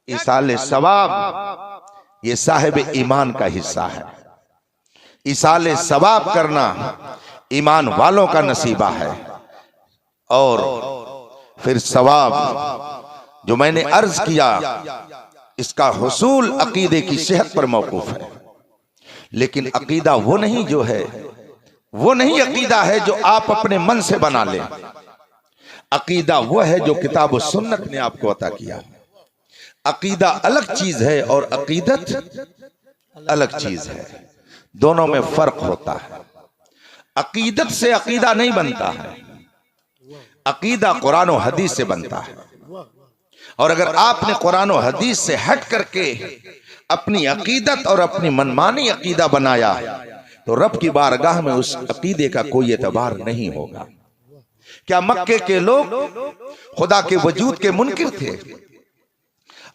इसाले सवाब ये साहिब ईमान का हिस्सा है। इसाले सवाब करना ईमान वालों का नसीबा है। और फिर सवाब जो मैंने अर्ज किया, इसका हुसूल अकीदे की सेहत पर मौकूफ है। लेकिन अकीदा वो नहीं जो है, वो नहीं अकीदा है जो आप अपने मन से बना लें। अकीदा वो है जो किताब और सुन्नत ने आपको अता किया। अकीदा अलग चीज है और अकीदत अलग चीज है, दोनों में फर्क होता है। अकीदत से अकीदा नहीं बनता है, अकीदा कुरान और हदीस से बनता है। और अगर आपने कुरान और हदीस से हट करके अपनी अकीदत और अपनी मनमानी अकीदा बनाया तो रब की बारगाह में उस अकीदे का कोई एतबार नहीं होगा। क्या मक्के के लोग खुदा के वजूद के मुनकिर थे?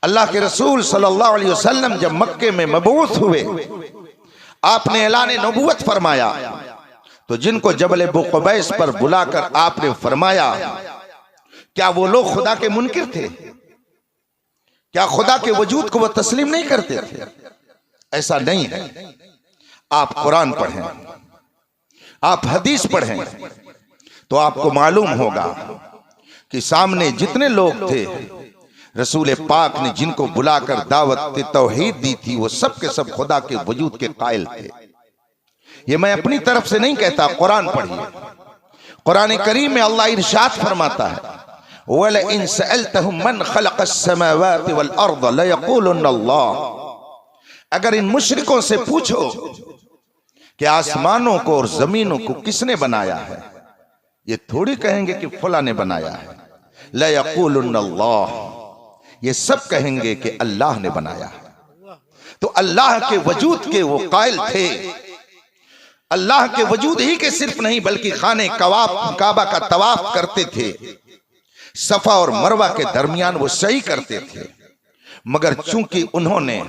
अल्लाह के रसूल सल्लल्लाहु अलैहि वसल्लम जब मक्के में मबऊस हुए, आपने ऐलान नबूवत फरमाया, तो जिनको जबल बुक़बैस पर बुलाकर आपने फरमाया, क्या वो लोग खुदा के मुनकिर थे? क्या खुदा के वजूद को वो तस्लीम नहीं करते थे? ऐसा नहीं है। आप कुरान पढ़ें, आप हदीस पढ़ें, तो आपको मालूम होगा कि सामने जितने लोग थे, रसूल पाक ने जिनको बुलाकर दावत तौहीद दी थी, वो सब के सब खुदा के वजूद के कायल थे। ये मैं अपनी तरफ से नहीं कहता, कुरान पढ़िए। कुरान करीम में अल्लाह इरशाद फरमाता है, वलइन सअलतहुम मन खलक़स समावाति वल अर्द लयक़ूलुन्न अल्लाह। अगर इन मुशरिकों से पूछो कि आसमानों को और जमीनों को किसने बनाया है, ये थोड़ी कहेंगे कि फला ने बनाया है। लयक़ूलुन्न अल्लाह, ये सब कहेंगे कि अल्लाह ने बनाया है। तो अल्लाह के वजूद के वो कायल थे। अल्लाह के वजूद ही के सिर्फ नहीं बल्कि खाने काबा का तवाफ करते थे, सफा और मरवा के दरमियान वो सही करते थे। मगर चूंकि उन्होंने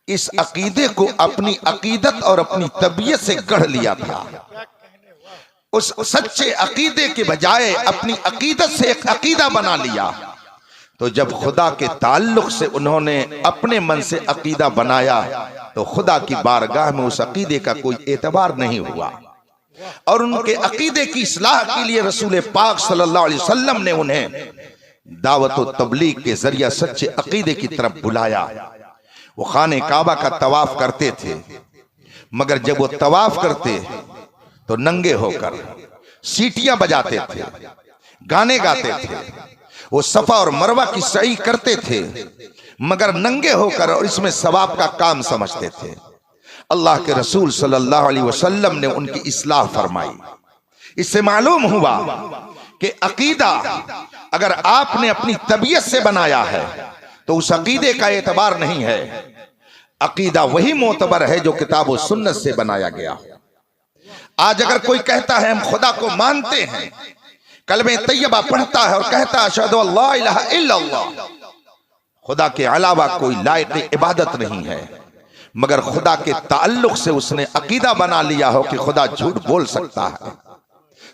इस अकीदे को अपनी अकीदत और अपनी तबीयत से गढ़ लिया था, उस सच्चे अकीदे के बजाय अपनी अकीदत से एक अकीदा बना लिया, तो जब खुदा के ताल्लुक से उन्होंने अपने मन से अकीदा बनाया तो खुदा की बारगाह में उस अकीदे का कोई एतबार नहीं हुआ। और उनके अकीदे की इस्लाह के लिए रसूल पाक सल्लल्लाहु अलैहि वसल्लम ने उन्हें दावत और तबलीग के जरिए सच्चे अकीदे की तरफ बुलाया। वो खाने काबा का तवाफ करते थे, मगर जब वो तवाफ करते तो नंगे होकर सीटियां बजाते थे, गाने गाते थे। वो सफा और मरवा की सही करते थे मगर नंगे होकर, और इसमें सवाब का काम समझते थे। अल्लाह के रसूल सल्लल्लाहु अलैहि वसल्लम ने उनकी इस्लाह फरमाई। इससे मालूम हुआ कि अकीदा अगर आपने अपनी तबीयत से बनाया है तो उस अकीदे का एतबार नहीं है। अकीदा वही मोतबर है जो किताब और सुन्नत से बनाया गया। आज अगर कोई कहता है हम खुदा को मानते हैं, कलमे तैयबा पढ़ता है और कहता है अशहदु अल्ला इलाहा इल्लल्लाह, खुदा के अलावा कोई लायक इबादत नहीं है, मगर खुदा के ताल्लुक से उसने अकीदा बना लिया हो कि खुदा झूठ बोल सकता है,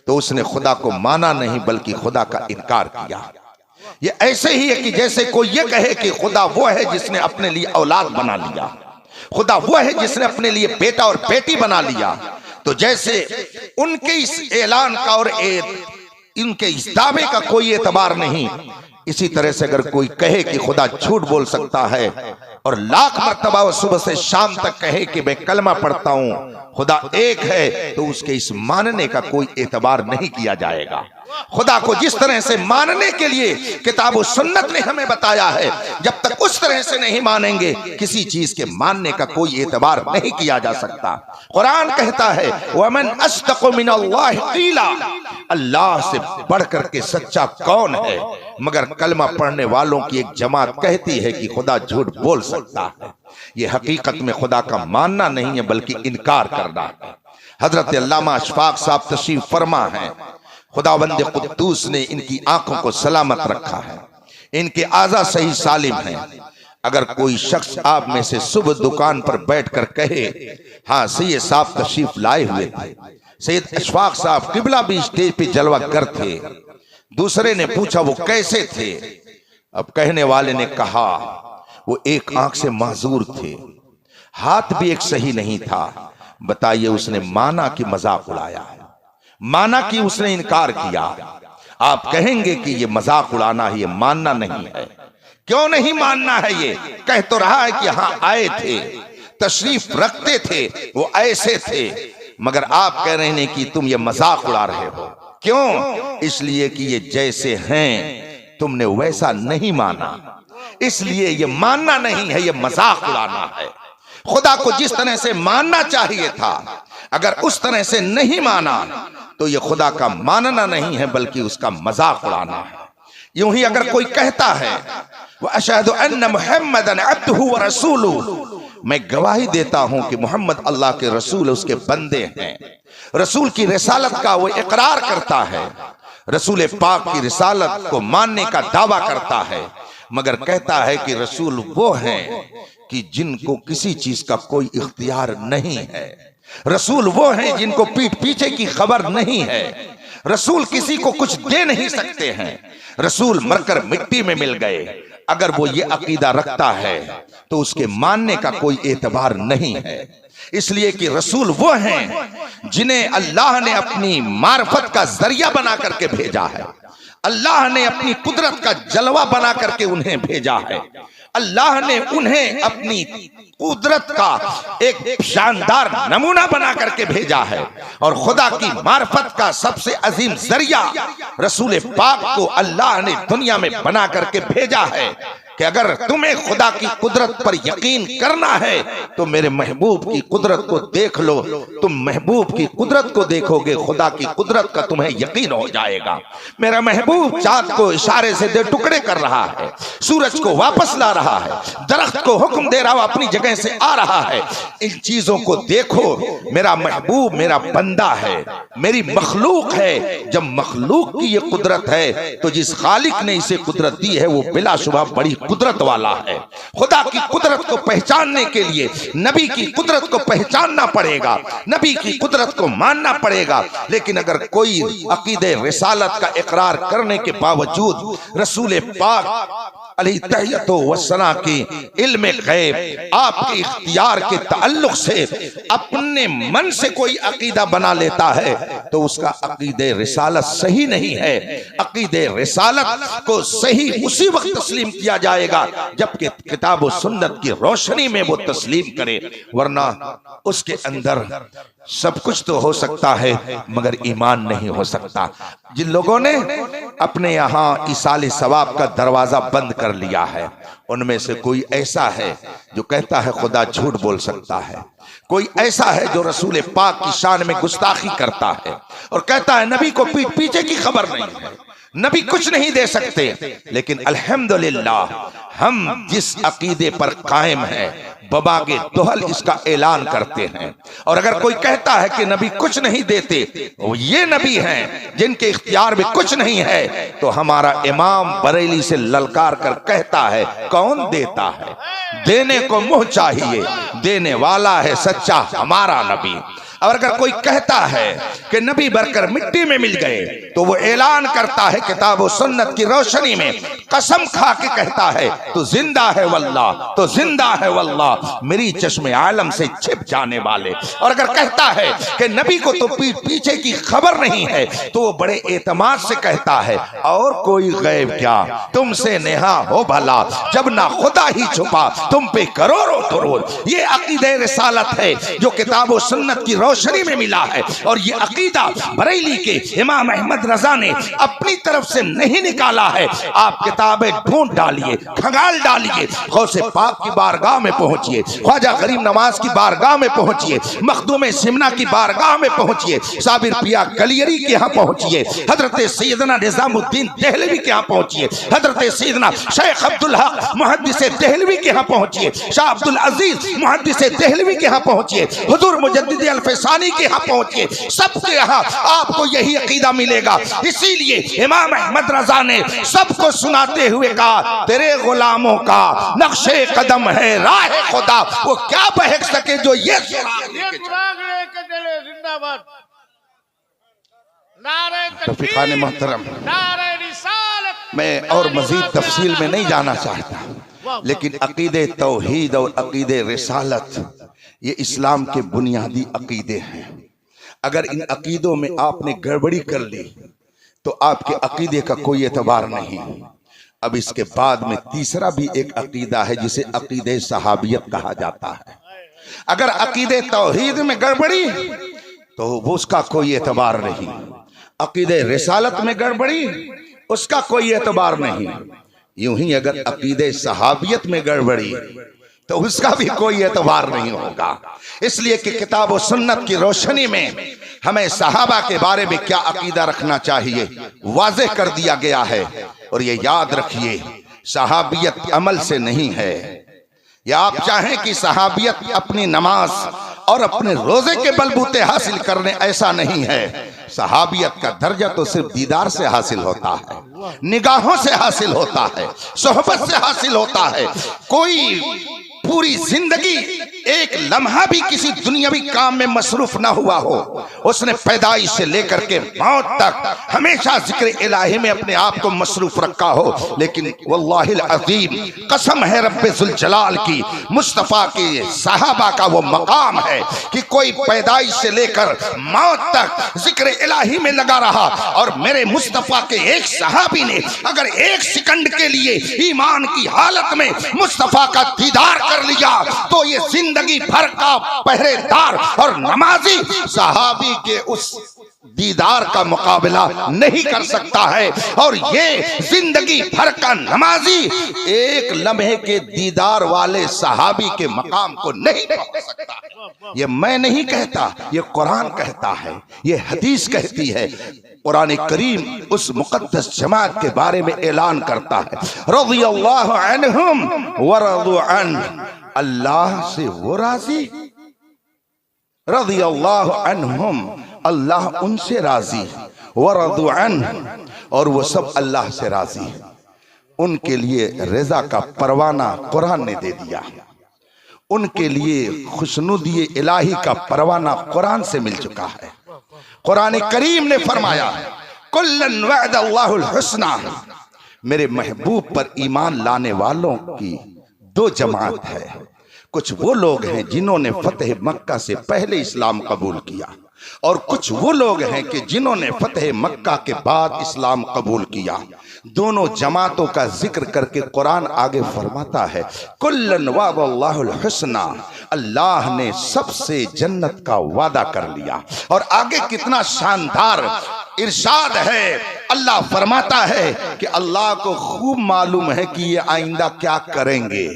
तो उसने खुदा को माना नहीं बल्कि खुदा का इनकार किया। ये ऐसे ही है कि जैसे कोई ये कहे कि खुदा वो है जिसने अपने लिए औलाद बना लिया, खुदा वो है जिसने अपने लिए बेटा और बेटी बना लिया, तो जैसे उनके इस ऐलान का और इनके इस दावे का कोई एतबार नहीं, इसी तरह से अगर कोई कहे कि खुदा झूठ बोल सकता है और लाख मर्तबा वो सुबह से शाम तक कहे कि मैं कलमा पढ़ता हूं, खुदा एक है, तो उसके इस मानने का कोई एतबार नहीं किया जाएगा। खुदा को जिस तरह से मानने के लिए किताब और सुन्नत ने हमें बताया है, जब तक उस तरह से नहीं मानेंगे किसी चीज के मानने का कोई एतबार नहीं किया जा सकता। कुरान कहता है वमन अस्दक़ु मिनल्लाहि क़ीला, अल्लाह से बढ़कर के सच्चा कौन है? मगर कलमा पढ़ने वालों की एक जमात कहती है कि खुदा झूठ बोल सकता है। ये हकीकत में खुदा का मानना नहीं है बल्कि इनकार करना है। हजरत अल्लामा अशफाक साहब तशरीफ फरमा है, खुदावंद कुद्दूस ने इनकी आंखों को सलामत रखा है, इनके आज़ा सही सालिम हैं। अगर कोई शख्स आप में से सुबह दुकान पर बैठकर कहे हाँ सैयद साहब तशरीफ लाए हुए थे, सैयद अशफाक साहब किबला भी स्टेज पे जलवा कर थे, दूसरे ने पूछा वो कैसे थे, अब कहने वाले ने कहा वो एक आंख से माजूर थे, हाथ भी एक सही नहीं था। बताइए उसने माना कि मजाक उड़ाया, माना कि उसने इनकार किया। आप कहेंगे कि ये मजाक उड़ाना है, ये मानना नहीं है। क्यों नहीं मानना है? ये कह तो रहा है कि हाँ आए थे, तशरीफ रखते थे, वो ऐसे थे, मगर आप कह रहे हैं कि तुम ये मजाक उड़ा रहे हो। क्यों? इसलिए कि ये जैसे हैं तुमने वैसा नहीं माना, इसलिए ये मानना नहीं है, ये मजाक उड़ाना है। खुदा को जिस तरह से मानना चाहिए था, अगर उस तरह से नहीं माना तो ये खुदा का मानना नहीं है, बल्कि उसका मजाक उड़ाना है। यूं ही अगर कोई कहता है व अशहदु अन्ना मुहम्मदन अब्दुहु व रसूलुहु, मैं गवाही देता हूं कि मोहम्मद अल्लाह के रसूल, उसके बंदे हैं, रसूल की रिसालत का वो इकरार करता है, रसूल पाक की रिसालत को मानने का दावा करता है, मगर कहता है कि रसूल वो हैं कि जिनको किसी चीज का कोई इख्तियार नहीं है, रसूल वो हैं जिनको पीठ पीछे की खबर नहीं है, रसूल किसी को कुछ दे नहीं सकते हैं, रसूल मरकर मिट्टी में मिल गए। अगर वो ये अकीदा रखता है तो उसके मानने का कोई एतबार नहीं है। इसलिए कि रसूल वो हैं जिन्हें अल्लाह ने अपनी मार्फत का जरिया बना करके भेजा है, अल्लाह ने अपनी कुदरत का जलवा बना करके उन्हें भेजा है, अल्लाह ने उन्हें अपनी कुदरत का एक शानदार नमूना बना करके भेजा है। और खुदा की मार्फत का सबसे अजीम जरिया रसूल पाक को अल्लाह ने दुनिया में बना करके भेजा है कि अगर तुम्हें खुदा की कुदरत पर यकीन करना है तो मेरे महबूब की कुदरत को देख लो। तुम महबूब की कुदरत को देखोगे, खुदा की कुदरत का तुम्हें यकीन हो जाएगा। मेरा महबूब चांद को इशारे से दे टुकड़े कर रहा है, सूरज को वापस ला रहा है, दरख्त को हुक्म दे रहा है, अपनी जगह से आ रहा है। इन चीजों को देखो, मेरा महबूब मेरा बंदा है, मेरी मखलूक है। जब मखलूक की ये कुदरत है तो जिस खालिक ने इसे कुदरत दी है वो बिलाशुबा बड़ी कुदरत वाला है। खुदा की कुदरत को पहचानने के लिए नबी की कुदरत को पहचानना पड़ेगा, नबी की कुदरत को मानना पड़ेगा। लेकिन अगर कोई अकीदे रिसालत का इकरार करने के बावजूद रसूल पाक अलैहिस्सलातु वस्सलाम की इल्म गैब आपके इख्तियार के ताल्लुक से अपने मन से कोई अकीदा बना लेता है तो उसका अकीदे रिसालत सही नहीं है। अकीदे रिसालत को सही उसी वक्त तस्लीम किया जाएगा जबकि किताब और सुन्नत की रोशनी में वो तस्लीम करे, वरना उसके अंदर सब कुछ तो हो सकता है मगर ईमान नहीं हो सकता। जिन लोगों ने अपने यहाँ इसाले सवाब का दरवाजा बंद कर लिया है उनमें से कोई ऐसा है जो कहता है खुदा झूठ बोल सकता है, कोई ऐसा है जो रसूल पाक की शान में गुस्ताखी करता है और कहता है नबी को पीठ पीछे की खबर नहीं है, नबी कुछ नहीं दे सकते। लेकिन अल्हम्दुलिल्लाह हम जिस अकीदे पर कायम हैं बबागे दोहल इसका ऐलान करते हैं। और अगर कोई कहता है कि नबी कुछ नहीं देते, वो ये नबी हैं जिनके इख्तियार में कुछ नहीं है, तो हमारा इमाम बरेली से ललकार कर कहता है कौन देता है? देने को मुंह चाहिए, देने वाला है सच्चा हमारा नबी। और अगर कोई कहता है कि नबी बरकर मिट्टी में मिल गए तो वो ऐलान करता है किताब और सुन्नत की रोशनी में कसम खा के कहता है तो जिंदा है वल्लाह, तो जिंदा है वल्लाह, मेरी चश्मे आलम से छिप जाने वाले। और अगर कहता है कि नबी को तो पीछे की खबर नहीं है तो वो बड़े एतमाद से कहता है और कोई गैब क्या तुमसे नेहा हो भला, जब ना खुदा ही छुपा तुम पे करोड़ों करोड़। ये अकीदे रिसालत है जो किताब और सुन्नत की रोशनी में मिला है। और ये अकीदा बरेली के इमाम अहमद रजा ने अपनी तरफ से नहीं निकाला है। आप किताबें ढूंढ डालिए, खंगाल डालिए, गौसे पाक की बारगाह में पहुंचिए, ख्वाजा गरीब नवाज की बारगाह में पहुंचिए, मखदूम सिमना की बारगाह में पहुंचिए, साबिर पिया कलियरी के यहाँ पहुंचिए, हजरत सैयदना निजामुद्दीन देहलवी के यहाँ पहुंचिए, हजरत सैयदना शेख अब्दुल हक मुहद्दिस देहलवी के यहाँ पहुंचिए, शाह अब्दुल अजीज मुहद्दिस देहलवी के यहाँ पहुंचिए, हुजूर मुजद्दिद अल्फसानी के यहाँ पहुंचिए। सबके यहाँ आपको यही अकीदा मिलेगा। इसीलिए इमाम अहमद रजा ने सबको सुनाते हुए कहा तेरे गुलामों का नक्शे कदम है राह खुदा, वो क्या बहक सके जो ये जिंदाबाद। नारे तकबीर, नारे रिसालत, मैं और मजीद तफसील में नहीं जाना चाहता, लेकिन अकीदे तौहीद और अकीदे रिसालत ये इस्लाम के बुनियादी अकीदे हैं। अगर इन अकीदों में आपने गड़बड़ी कर ली तो आपके अकीदे का कोई एतबार नहीं। अब इसके बाद में तीसरा भी एक अकीदा है जिसे अकीदे सहाबियत कहा जाता है। अगर अकीदे तौहीद में गड़बड़ी तो उसका कोई एतबार नहीं, अकीदे रिसालत में गड़बड़ी उसका कोई एतबार नहीं। यूं ही अगर अकीदे सहाबियत में गड़बड़ी तो उसका भी कोई एतबार नहीं होगा। इसलिए कि किताब और सुन्नत की रोशनी में हमें सहाबा के बारे में क्या अकीदा रखना चाहिए वाज़ेह कर दिया गया है। और ये याद रखिए, सहाबियत अमल से नहीं है। या आप चाहें कि सहाबियत अपनी नमाज और अपने रोजे के बलबूते हासिल करने, ऐसा नहीं है। सहाबियत का दर्जा तो सिर्फ दीदार से हासिल होता है, निगाहों से हासिल होता है, सोहबत से हासिल होता है। कोई पूरी जिंदगी एक लम्हा भी किसी दुनियावी काम में मसरूफ ना हुआ हो, उसने पैदाइश से लेकर के मौत तक हमेशा जिक्र इलाही में अपने आप को मसरूफ रखा हो। लेकिन वल्लाहिल अज़ीम, कसम है रब्बे जुल जलाल की, मुस्तफ़ा के सहाबा का वो मकाम है कि कोई पैदाइश से लेकर मौत तक जिक्र इलाही में लगा रहा। और मेरे मुस्तफ़ा के एक सहाबी ने अगर एक सेकंड के लिए ईमान की हालत में मुस्तफ़ा का दीदार कर लिया तो ये जिंदगी भर का पहरेदार और नमाजी सहाबी के उस दीदार का मुकाबला नहीं कर सकता है। और ये जिंदगी भर का नमाजी एक लम्हे के दीदार वाले सहाबी के मकाम को नहीं पहुंच सकता। ये मैं नहीं कहता, ये कुरान कहता है, ये हदीस कहती है। कुरान करीम उस मुकद्दस जमात के बारे में ऐलान करता है, रज़ियल्लाहु अन्हुम व रज़ू अन्हु, अल्लाह से वो राजी, रज़ियल्लाहु अन्हुम, अल्लाह उनसे राजी, व रज़ू अन्हु, और वो सब अल्लाह से राजी। उनके लिए रज़ा का परवाना कुरान ने दे दिया, उनके लिए खुशनुदी इलाही का परवाना कुरान से मिल चुका है। कुरान करीम ने फरमाया, कुल्लन वअदल्लाहुल हुस्ना, मेरे महबूब पर ईमान लाने वालों की दो जमात है। कुछ वो लोग हैं जिन्होंने फतेह मक्का से पहले इस्लाम कबूल किया, और कुछ वो लोग हैं कि जिन्होंने फतेह मक्का के बाद इस्लाम कबूल किया। दोनों जमातों का जिक्र करके कुरान आगे फरमाता है, कुल्लन वअदल्लाहुल हुस्ना, अल्लाह ने सबसे जन्नत का वादा कर लिया। और आगे कितना शानदार इरशाद है, अल्लाह फरमाता है कि अल्लाह को खूब मालूम है कि ये आइंदा क्या करेंगे,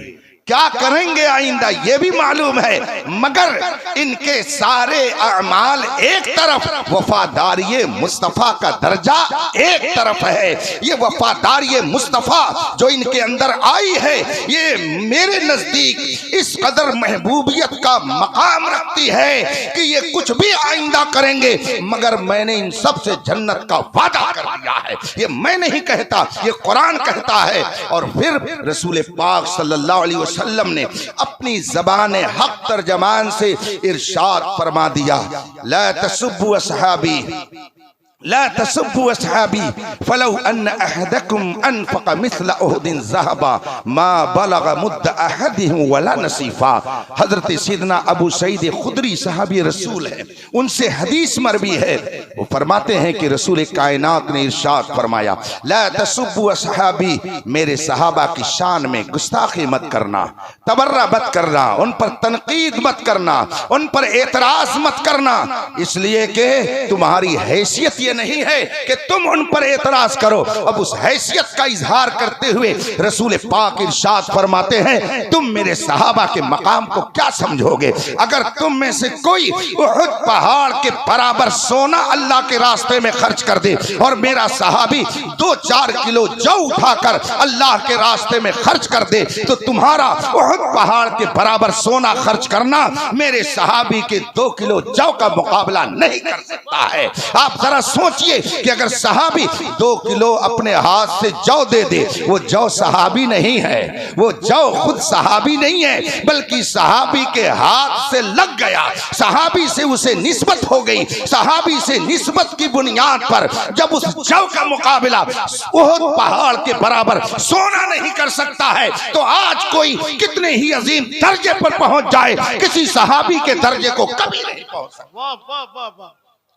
क्या करेंगे आइंदा ये भी मालूम है, मगर इनके सारे अमाल एक तरफ, वफादारी मुस्तफ़ा का दर्जा एक तरफ है। ये वफादारी मुस्तफ़ा जो इनके अंदर आई है, ये मेरे नजदीक इस कदर महबूबियत का मकाम रखती है कि ये कुछ भी आइंदा करेंगे, मगर मैंने इन सब से जन्नत का वादा कर दिया है। ये मैं नहीं कहता, ये कुरान कहता है। और फिर रसूल पाक सल्लल्लाहु अलैहि वसल्लम ने अपनी ज़बान हक तर्जमान से इरशाद फरमा दिया, ला तसुब्बु असहाबी, ला तसुब्बु असहाबी फलौ अन्न अहदकुम अनफक़ मिस्ल उहदिन ज़हबा मा बलग मुद्द अहदिहिम वला नसीफा। हजरत सैयदना अबू सईद खुदरी सहाबी रसूल है, उनसे हदीस मरवी है। वो फरमाते हैं कि रसूल कायनात ने इरशाद फरमाया, ला तसुब्बु असहाबी, मेरे सहाबा की शान में गुस्ताखी मत करना, तबर्रा मत करना, उन पर तनकीद मत करना, उन पर एतराज मत करना, इसलिए कि तुम्हारी हैसियत नहीं है कि तुम उन पर एतराज करो। अब उस हैसियत का इजहार करते हुए रसूल पाक इरशाद फरमाते हैं, तुम मेरे सहाबा के मकाम को क्या समझोगे? अगर तुम में से कोई उहुद पहाड़ के बराबर सोना अल्लाह के रास्ते में खर्च कर दे और मेरा सहाबी 2-4 किलो जौ उठाकर अल्लाह के रास्ते में खर्च कर दे, तो तुम्हारा उहुद पहाड़ के बराबर सोना खर्च करना मेरे सहाबी के 2 किलो जौ का मुकाबला नहीं कर सकता है। आप जरा सोचिए कि अगर सहाबी 2 किलो अपने हाथ से जौ दे दे, वो जौ सहाबी नहीं है, वो जौ खुद सहाबी नहीं है, बल्कि सहाबी के हाथ से लग गया, सहाबी से उसे निस्बत हो गई। सहाबी से निस्बत की बुनियाद पर जब उस जौ का मुकाबला उहद पहाड़ के बराबर सोना नहीं कर सकता है, तो आज कोई कितने ही अजीम दर्जे पर पहुंच जाए, किसी सहाबी के दर्जे को कभी नहीं पहुंच सकता।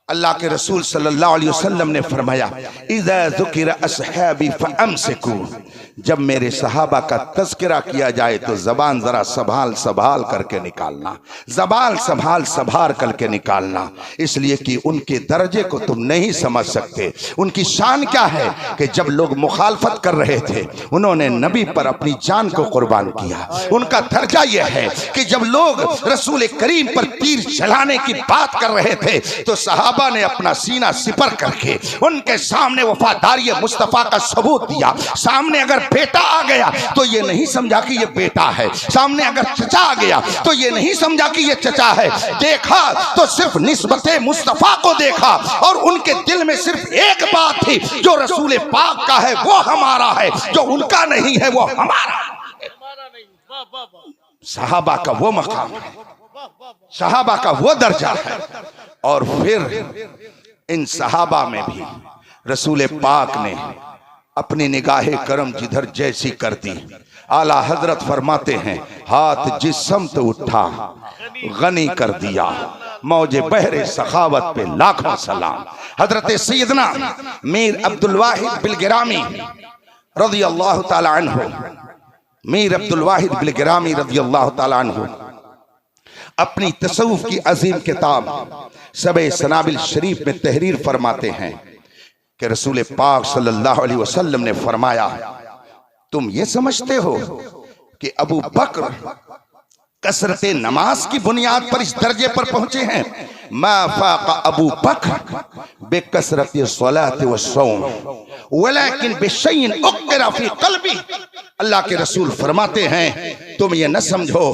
अल्लाह के रसूल सल्लल्लाहु अलैहि वसल्लम ने फरमाया, इज़ा ज़ुकिरा अस्हाबी फअमसिकू, जब मेरे सहाबा का तज़किरा किया जाए तो जबान जरा संभाल संभाल करके निकालना, जबान संभाल संभाल करके निकालना, इसलिए कि उनके दर्जे को तुम नहीं समझ सकते। उनकी शान क्या है कि जब लोग मुखालफत कर रहे थे, उन्होंने नबी पर अपनी जान को कुर्बान किया। उनका दर्जा यह है कि जब लोग रसूल करीम पर तीर चलाने की बात कर रहे थे, तो सहाबा ने अपना सीना सिपर करके उनके सामने वफादारी मुस्तफा का सबूत दिया। सामने अगर बेटा आ गया तो ये नहीं समझा कि ये बेटा है, सामने अगर चचा आ गया तो ये नहीं समझा कि ये चचा है, देखा तो सिर्फ निस्बते मुस्तफा को देखा, और उनके दिल में सिर्फ एक बात थी, जो रसूल पाक का है वो हमारा है, जो उनका नहीं है वो हमारा है। सहाबा का वो मकाम है, सहाबा का वो दर्जा है। और फिर इन सहाबा में भी रसूल पाक ने अपनी निगाहे करम जिधर जैसी कर दी। आला हजरत फरमाते हैं, हाथ जिस समत उठा गनी कर दिया, मौजे बहरे सखावत पे लाखों सलाम। हजरत सैयदना मीर अब्दुल वाहिद बिलगिरामी रज़ी अल्लाह ताला अन्हु, मीर अब्दुल वाहिद बिलगिरामी रज़ी अल्लाह ताला अन्हु अपनी तसव्वुफ की अजीम किताब सबे सनाबिल शरीफ में तहरीर फरमाते हैं कि रसूल पाक सल्लल्लाहु अलैहि वसल्लम ने फरमाया, तुम ये समझते हो कि अबू बकर कसरत नमाज की बुनियाद पर इस दर्जे पर पहुंचे हैं? मा फाका अबू बकर बेकसरत सलात व सौम वलाकिन बिशैइन उक़रा फी क़ल्बी। अल्लाह के रसूल फरमाते हैं, तुम ये न समझो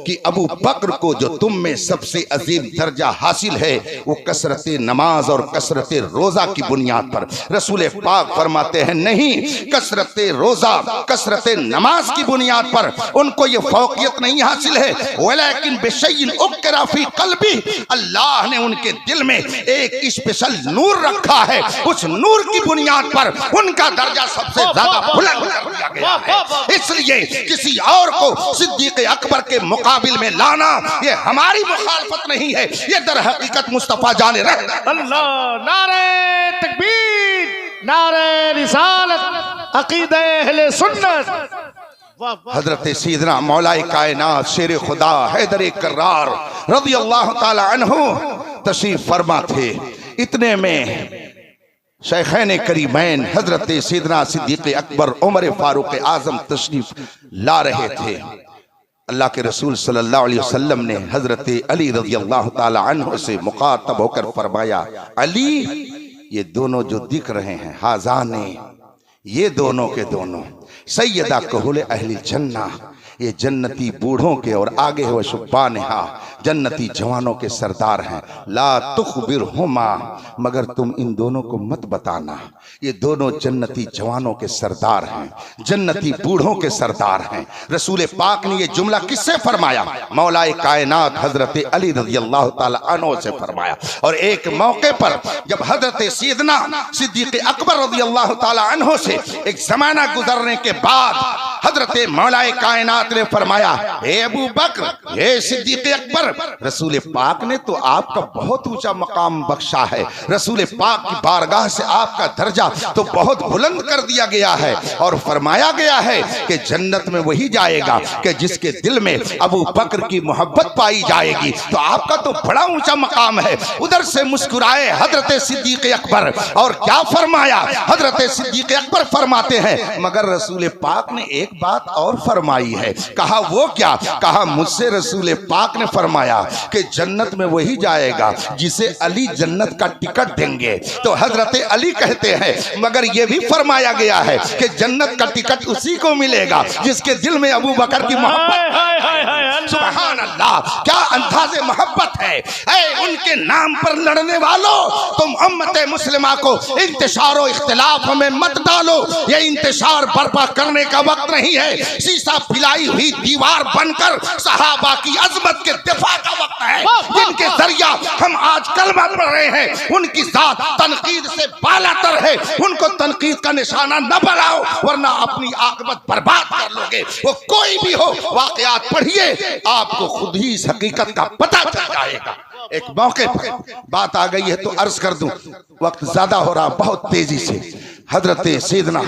कि अबू बकर को जो तुम में सबसे अजीम दर्जा हासिल है वो कसरत नमाज और कसरत रोजा की बुनियाद पर। रसूल पाक फरमाते हैं, नहीं, कसरत रोजा कसरत नमाज की बुनियाद पर उनको ये फौकियत नहीं हासिल है, वलाकिन बिशैइन उक़रा फी क़ल्बी, अल्लाह ने उनके दिल में एक स्पेशल नूर रखा है, उस नूर की बुनियाद पर उनका दर्जा सबसे ज्यादा बुलंद कर दिया गया है। इसलिए किसी और को सिद्दीक़ अकबर के मुकाबिल में लाना ये हमारी मुखालफत नहीं है, ये दर हकीकत मुस्तफा जाने रहे। अल्लाह, नारे तकबीर, नारे रिसालत, अक़ीदा अहले सुन्नत। हजरत सैयदना मौलाए कायनात शेर खुदा हैदर कर्रार रज़ी अल्लाह ताला अन्हु तशरीफ फरमा थे। इतने में शेखैन करीमैन हजरत सैयदना सिद्दीक़ अकबर उमर फारूक आजम तशरीफ ला रहे थे। अल्लाह के रसूल सल्लल्लाहु अलैहि वसल्लम ने हजरत अली रज़ी अल्लाह ताला अन्हु से मुखातब होकर फरमाया, अली, ये दोनों जो दिख रहे हैं हाजाने, ये दोनों के दोनों सैयदा कहूले अहली जन्ना, ये जन्नती बूढ़ों के और आगे है वह शुब्बानहा जन्नती जवानों के सरदार हैं। ला तुखबिरहुमा, मगर तुम इन दोनों को मत बताना, ये दोनों जन्नती जवानों के सरदार हैं, जन्नती बूढ़ों के सरदार हैं। रसूल पाक ने ये जुमला किससे फरमाया? मौलाए कायनात हजरत अली रज़ी अल्लाह ताला अन्हु से फरमाया। और एक मौके पर जब हजरत सैयदना सिद्दीक़ अकबर रज़ी अल्लाह ताला अन्हु से एक जमाना गुजरने के बाद हजरत मौलाए कायनात ने फरमाया, हे अबू बकर, हे सिद्दीक़ अकबर, रसूल पाक ने तो आपका बहुत ऊंचा मकाम बख्शा है, रसूल पाक की बारगाह से आपका दर्जा तो बहुत बुलंद कर दिया गया है, और फरमाया गया है कि जन्नत में वही जाएगा कि जिसके दिल में अबू बकर की मोहब्बत पाई जाएगी। तो आपका तो बड़ा ऊंचा मकाम है। उधर से मुस्कुराए हजरत सिद्दीक़ अकबर, और क्या फरमाया? हजरत सिद्दीक़ अकबर फरमाते हैं, मगर रसूल पाक ने एक बात और फरमाई है। कहा वो क्या? कहा मुझसे रसूल पाक ने फरमाया कि जन्नत में वही जाएगा जिसे अली जन्नत का टिकट देंगे। तो हजरत अली कहते हैं, मगर यह भी फरमाया गया है कि जन्नत का टिकट उसी को मिलेगा जिसके दिल में अबू बकर की मोहब्बत। सुभान अल्लाह, क्या अंदाज़े मोहब्बत है। ऐ उनके नाम पर लड़ने वालों, तुम उम्मत मुस्लिमा को इंतशार और इख्तिलाफ में मत डालो। ये इंतशार बर्पा करने का वक्त नहीं है। शीशा पिलाई हुई दीवार बनकर सहाबा की अजमत के दिफा का वक्त है। जिनके जरिया हम आज कलमा पढ़ रहे हैं, उनकी जात तनकीद से बालातर है। उनको तनकीद का निशाना न बनाओ, वरना अपनी आकबत बर्बाद कर लोगे। वो कोई भी हो, वाकयात पढ़िए, आपको खुद ही इस हकीकत का पता चल जाएगा। एक मौके पर बात आ गई है तो अर्ज कर दूं, वक्त ज्यादा हो रहा बहुत तेजी से। हजरत सैयदना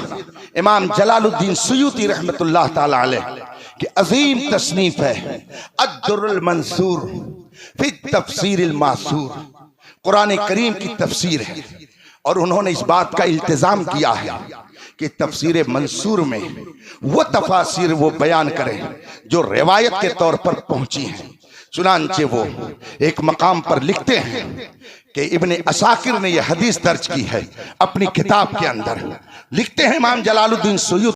इमाम जलालुद्दीन सुयूती रहमतुल्लाह ताला अलैह की अजीम तसनीफ है अद्दुर्रुल मंसूर फी तफसीरिल मासूर, कुरान करीम की तफसीर है। और उन्होंने इस बात का इल्तिजाम किया है कि तफसीर मंसूर में वो तफासिर वो बयान करें जो रिवायत के तौर पर पहुंची हैं। चुनांचे वो एक मकाम पर लिखते हैं कि इब्ने असाकिर ने यह हदीस दर्ज की है अपनी किताब के अंदर। लिखते हैं इमाम जलालुद्दीन सुयूती